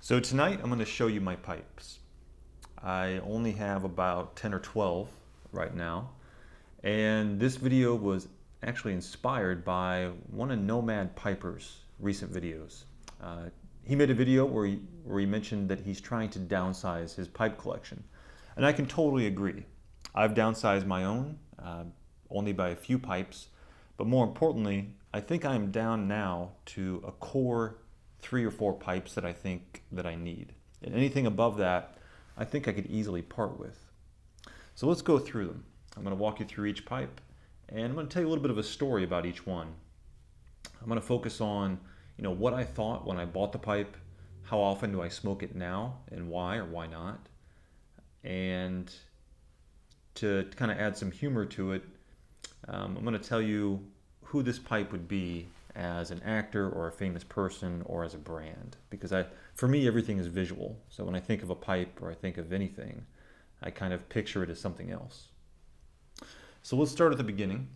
So tonight I'm going to show you my pipes. I only have about 10 or 12 right now, and this video was actually inspired by one of Nomad Piper's recent videos. He made a video where he mentioned that he's trying to downsize his pipe collection, and I can totally agree. I've downsized my own, only by a few pipes, but more importantly, I think I'm down now to a core 3 or 4 pipes that I think that I need. And anything above that, I think I could easily part with. So let's go through them. I'm going to walk you through each pipe, and I'm going to tell you a little bit of a story about each one. I'm going to focus on, what I thought when I bought the pipe, how often do I smoke it now, and why or why not, and to kind of add some humor to it, I'm going to tell you who this pipe would be as an actor or a famous person or as a brand, because for me everything is visual. So when I think of a pipe or I think of anything, I kind of picture it as something else. So let's start at the beginning.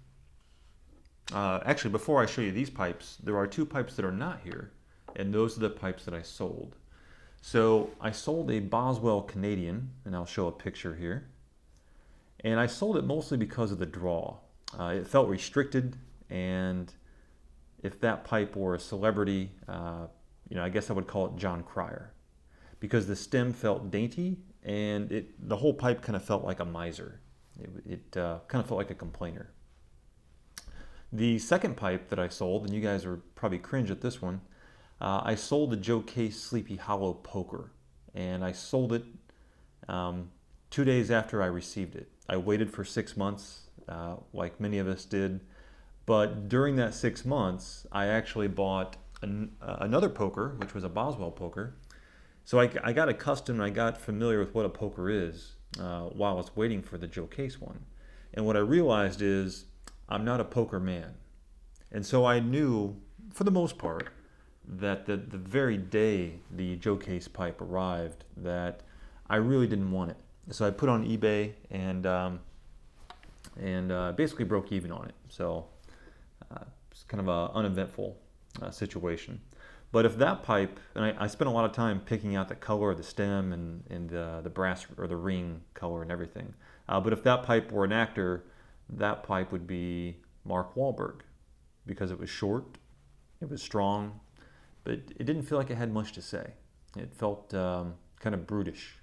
Actually, before I show you these pipes, there are 2 pipes that are not here, and those are the pipes that I sold. So I sold a Boswell Canadian, and I'll show a picture here. And I sold it mostly because of the draw. It felt restricted, and if that pipe were a celebrity, I guess I would call it John Cryer, because the stem felt dainty, and the whole pipe kind of felt like a miser. It kind of felt like a complainer. The second pipe that I sold, and you guys are probably cringe at this one, I sold the Joe Case Sleepy Hollow Poker, and I sold it 2 days after I received it. I waited for 6 months, like many of us did. But during that 6 months, I actually bought another poker, which was a Boswell poker. So I got accustomed, I got familiar with what a poker is while I was waiting for the Joe Case one. And what I realized is I'm not a poker man. And so I knew, for the most part, that the very day the Joe Case pipe arrived, that I really didn't want it. So I put it on eBay and basically broke even on it. So it's kind of an uneventful situation. But if that pipe, and I spent a lot of time picking out the color of the stem and the brass or the ring color and everything. But if that pipe were an actor, that pipe would be Mark Wahlberg, because it was short, it was strong, but it didn't feel like it had much to say. It felt kind of brutish.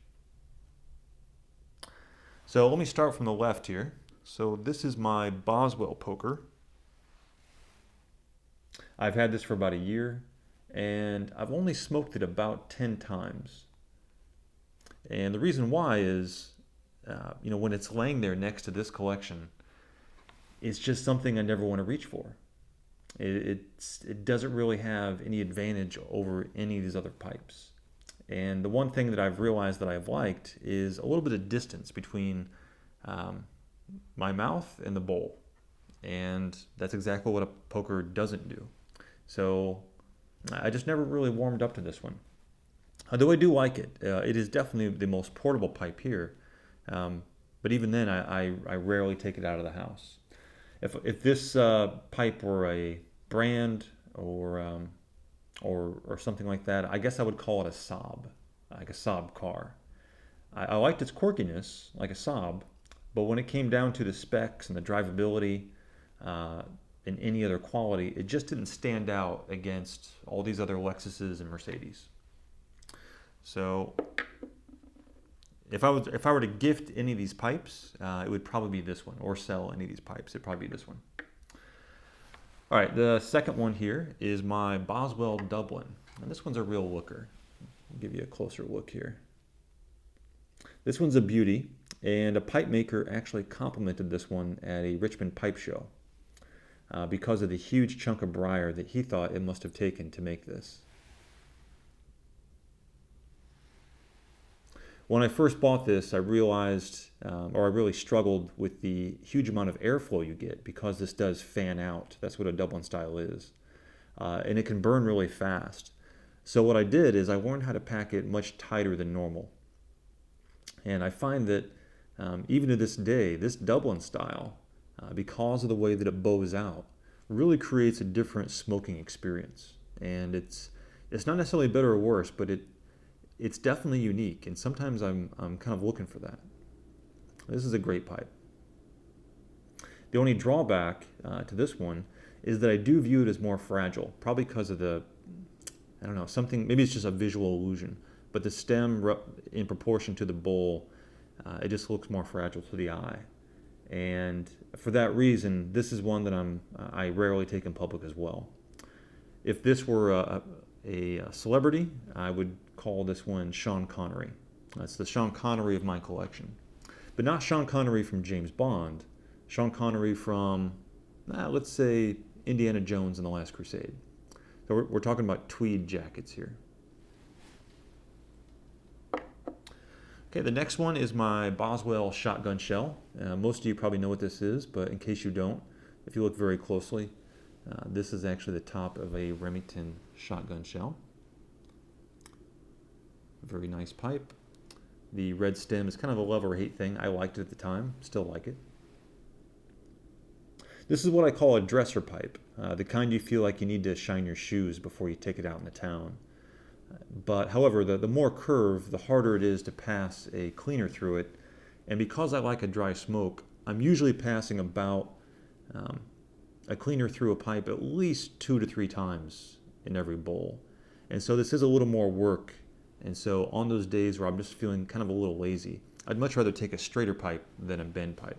So let me start from the left here. So this is my Boswell poker. I've had this for about a year, and I've only smoked it about 10 times. And the reason why is, when it's laying there next to this collection, it's just something I never want to reach for. It doesn't really have any advantage over any of these other pipes. And the one thing that I've realized that I've liked is a little bit of distance between my mouth and the bowl. And that's exactly what a poker doesn't do. So I just never really warmed up to this one. Though I do like it. It is definitely the most portable pipe here. But even then, I rarely take it out of the house. If this pipe were a brand or something like that, I guess I would call it a Saab, like a Saab car. I liked its quirkiness, like a Saab, but when it came down to the specs and the drivability and any other quality, it just didn't stand out against all these other Lexuses and Mercedes. So if I were to gift any of these pipes, it would probably be this one, or sell any of these pipes, it'd probably be this one. All right, the second one here is my Boswell Dublin, and this one's a real looker. I'll give you a closer look here. This one's a beauty, and a pipe maker actually complimented this one at a Richmond pipe show because of the huge chunk of briar that he thought it must have taken to make this. When I first bought this, I realized, or I really struggled with the huge amount of airflow you get, because this does fan out. That's what a Dublin style is. And it can burn really fast. So what I did is I learned how to pack it much tighter than normal. And I find that even to this day, this Dublin style, because of the way that it bows out, really creates a different smoking experience. And it's not necessarily better or worse, but it's definitely unique, and sometimes I'm kind of looking for that. This is a great pipe. The only drawback to this one is that I do view it as more fragile, probably because of the, I don't know, something, maybe it's just a visual illusion, but the stem in proportion to the bowl, it just looks more fragile to the eye. And for that reason, this is one that I rarely take in public as well. If this were a celebrity, I would call this one Sean Connery. That's the Sean Connery of my collection. But not Sean Connery from James Bond, Sean Connery from, let's say, Indiana Jones and the Last Crusade. So we're talking about tweed jackets here. Okay, the next one is my Boswell shotgun shell. Most of you probably know what this is, but in case you don't, if you look very closely, this is actually the top of a Remington shotgun shell. Very nice pipe. The red stem is kind of a love or hate thing. I liked it at the time, still like it. This is what I call a dresser pipe, the kind you feel like you need to shine your shoes before you take it out in the town. But however, the more curved, the harder it is to pass a cleaner through it. And because I like a dry smoke, I'm usually passing about a cleaner through a pipe at least 2 to 3 times in every bowl. And so this is a little more work. And so on those days where I'm just feeling kind of a little lazy, I'd much rather take a straighter pipe than a bend pipe.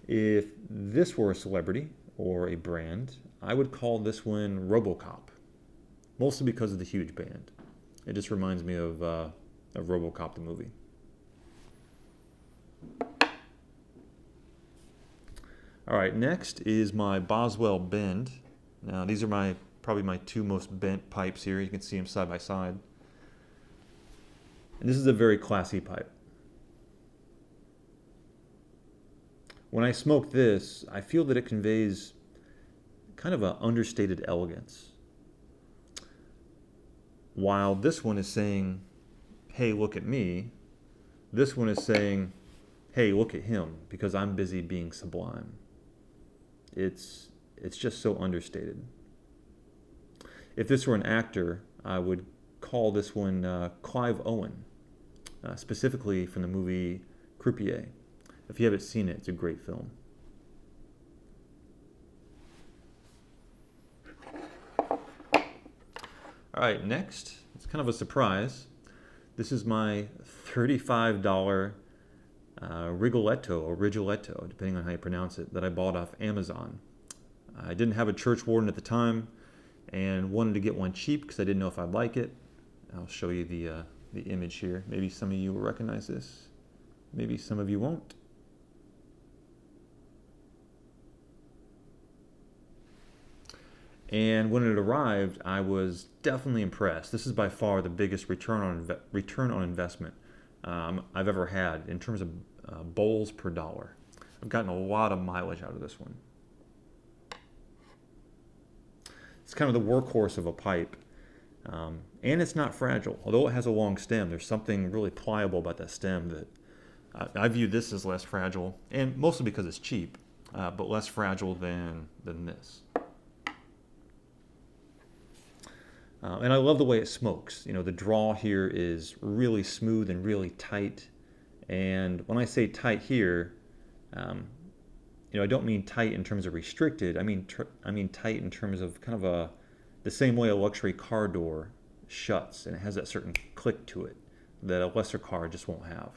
If this were a celebrity or a brand, I would call this one RoboCop, mostly because of the huge band. It just reminds me of RoboCop the movie. All right, next is my Boswell bend. Now these are probably my 2 most bent pipes here. You can see them side by side. And this is a very classy pipe. When I smoke this, I feel that it conveys kind of an understated elegance. While this one is saying, hey, look at me, this one is saying, hey, look at him, because I'm busy being sublime. It's just so understated. If this were an actor, I would call this one Clive Owen, specifically from the movie Croupier. If you haven't seen it, it's a great film. All right, next, it's kind of a surprise. This is my $35 Rigoletto, or Rigoletto, depending on how you pronounce it, that I bought off Amazon. I didn't have a churchwarden at the time and wanted to get one cheap because I didn't know if I'd like it. I'll show you the image here. Maybe some of you will recognize this. Maybe some of you won't. And when it arrived, I was definitely impressed. This is by far the biggest return on investment I've ever had in terms of bowls per dollar. I've gotten a lot of mileage out of this one. It's kind of the workhorse of a pipe, and it's not fragile. Although it has a long stem, there's something really pliable about that stem that I view this as less fragile, and mostly because it's cheap, but less fragile than this. And I love the way it smokes. You know, the draw here is really smooth and really tight. And when I say tight here, I don't mean tight in terms of restricted. I mean tight in terms of kind of the same way a luxury car door shuts, and it has that certain click to it that a lesser car just won't have.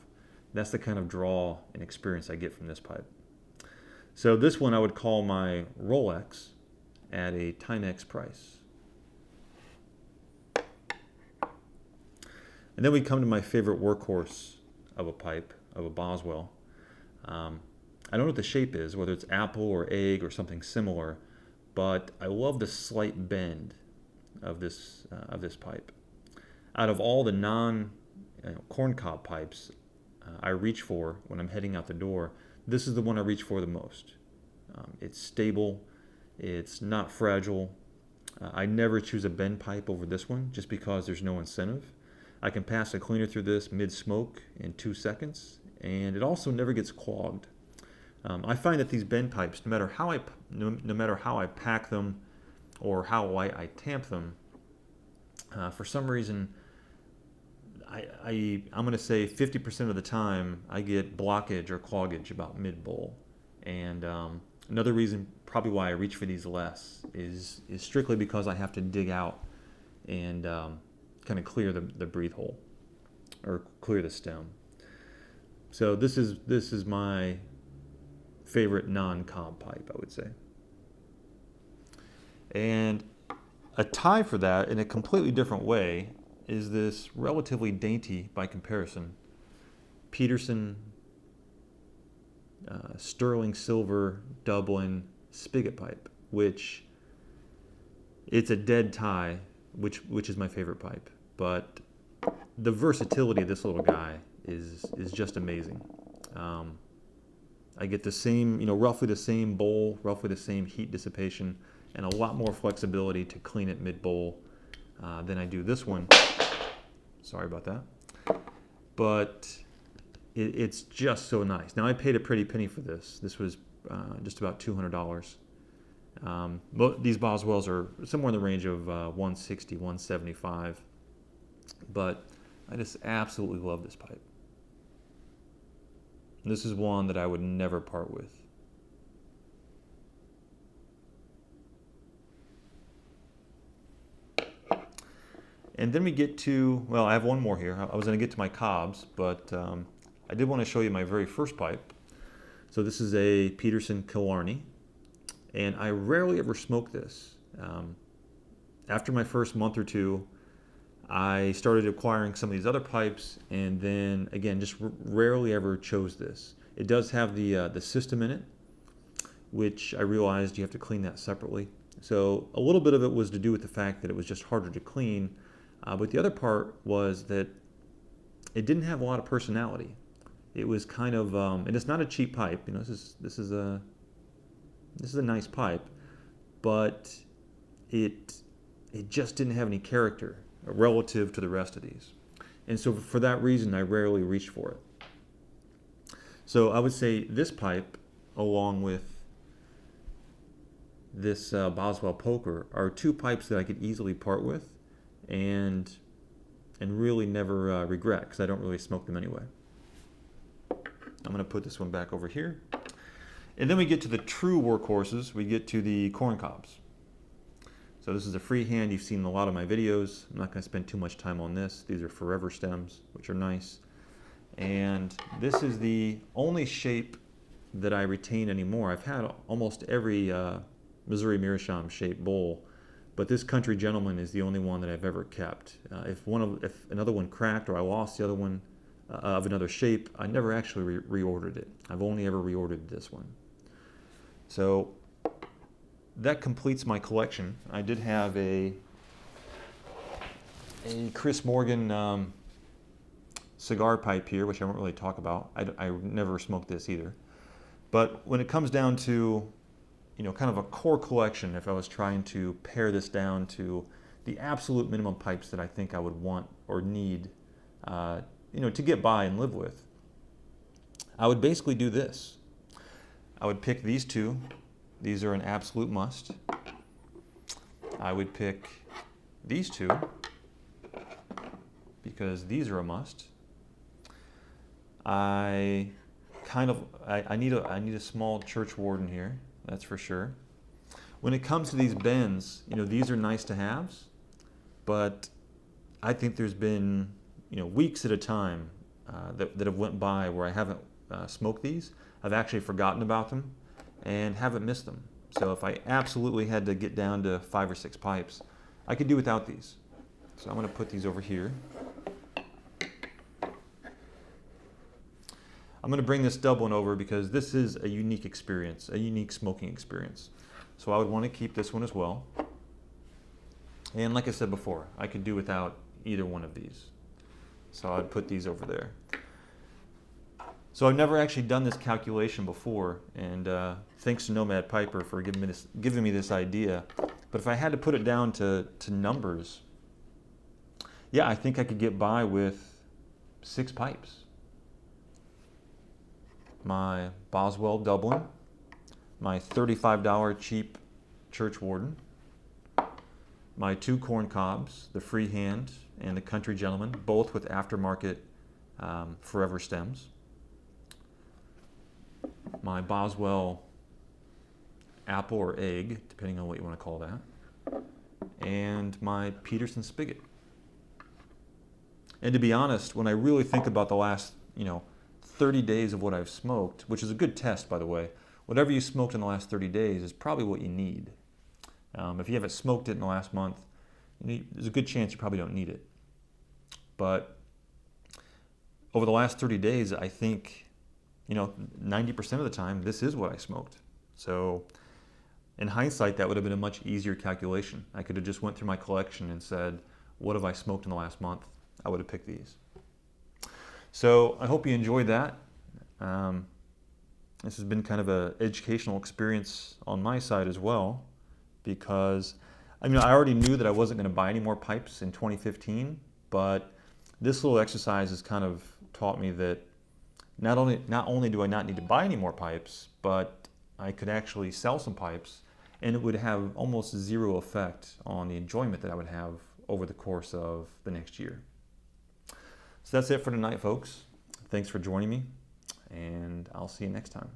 That's the kind of draw and experience I get from this pipe. So this one I would call my Rolex at a Timex price. And then we come to my favorite workhorse of a pipe, of a Boswell. I don't know what the shape is, whether it's apple or egg or something similar, but I love the slight bend of this pipe. Out of all the non-corncob pipes I reach for when I'm heading out the door, this is the one I reach for the most. It's stable, it's not fragile. I never choose a bend pipe over this one just because there's no incentive. I can pass a cleaner through this mid-smoke in 2 seconds, and it also never gets clogged. I find that these bend pipes, no matter how I pack them or how light I tamp them, For some reason, I'm going to say 50% of the time I get blockage or cloggage about mid-bowl. And another reason probably why I reach for these less is strictly because I have to dig out and kind of clear the breathe hole or clear the stem. So this is my favorite non-cob pipe, I would say. And a tie for that in a completely different way is this relatively dainty, by comparison, Peterson sterling silver Dublin spigot pipe, which it's a dead tie, which is my favorite pipe. But the versatility of this little guy is just amazing. I get the same, roughly the same bowl, roughly the same heat dissipation, and a lot more flexibility to clean it mid-bowl than I do this one. Sorry about that. But it's just so nice. Now, I paid a pretty penny for this. This was just about $200. These Boswells are somewhere in the range of $160, $175. But I just absolutely love this pipe. This is one that I would never part with. And then we get to, well, I have one more here. I was going to get to my cobs, but I did want to show you my very first pipe. So this is a Peterson Killarney, and I rarely ever smoke this. After my first month or two, I started acquiring some of these other pipes, and then again, just rarely ever chose this. It does have the system in it, which I realized you have to clean that separately. So a little bit of it was to do with the fact that it was just harder to clean. But the other part was that it didn't have a lot of personality. It was kind of, and it's not a cheap pipe. This is a nice pipe, but it just didn't have any character relative to the rest of these. And so for that reason, I rarely reached for it. So I would say this pipe, along with this Boswell poker, are two pipes that I could easily part with and really never regret, because I don't really smoke them anyway. I'm going to put this one back over here. And then we get to the true workhorses. We get to the corn cobs. So this is a freehand. You've seen a lot of my videos. I'm not going to spend too much time on this. These are forever stems, which are nice. And this is the only shape that I retain anymore. I've had almost every Missouri Meerschaum shaped bowl, but this Country Gentleman is the only one that I've ever kept. If another one cracked or I lost the other one of another shape, I never actually reordered it. I've only ever reordered this one. So that completes my collection. I did have a Chris Morgan cigar pipe here, which I won't really talk about. I never smoked this either. But when it comes down to kind of a core collection, if I was trying to pare this down to the absolute minimum pipes that I think I would want or need, to get by and live with, I would basically do this. I would pick these two. These are an absolute must. I would pick these two because these are a must. I need a small churchwarden here. That's for sure. When it comes to these bends, these are nice to haves, but I think there's been, weeks at a time that have went by where I haven't smoked these. I've actually forgotten about them and haven't missed them. So if I absolutely had to get down to 5 or 6 pipes, I could do without these. So I'm going to put these over here. I'm going to bring this Dublin over because this is a unique experience, a unique smoking experience. So I would want to keep this one as well. And like I said before, I could do without either one of these. So I'd put these over there. So I've never actually done this calculation before, and thanks to Nomad Piper for giving me this idea. But if I had to put it down to numbers, yeah, I think I could get by with 6 pipes. My Boswell Dublin, my $35 cheap churchwarden, my 2 corn cobs, the Freehand and the Country Gentleman, both with aftermarket forever stems. My Boswell apple or egg, depending on what you want to call that, and my Peterson spigot. And to be honest, when I really think about the last, 30 days of what I've smoked, which is a good test, by the way, whatever you smoked in the last 30 days is probably what you need. If you haven't smoked it in the last month, there's a good chance you probably don't need it. But over the last 30 days, I think, 90% of the time, this is what I smoked. So in hindsight, that would have been a much easier calculation. I could have just went through my collection and said, what have I smoked in the last month? I would have picked these. So I hope you enjoyed that. This has been kind of an educational experience on my side as well, because I already knew that I wasn't going to buy any more pipes in 2015, but this little exercise has kind of taught me that not only do I not need to buy any more pipes, but I could actually sell some pipes, and it would have almost zero effect on the enjoyment that I would have over the course of the next year. So that's it for tonight, folks. Thanks for joining me, and I'll see you next time.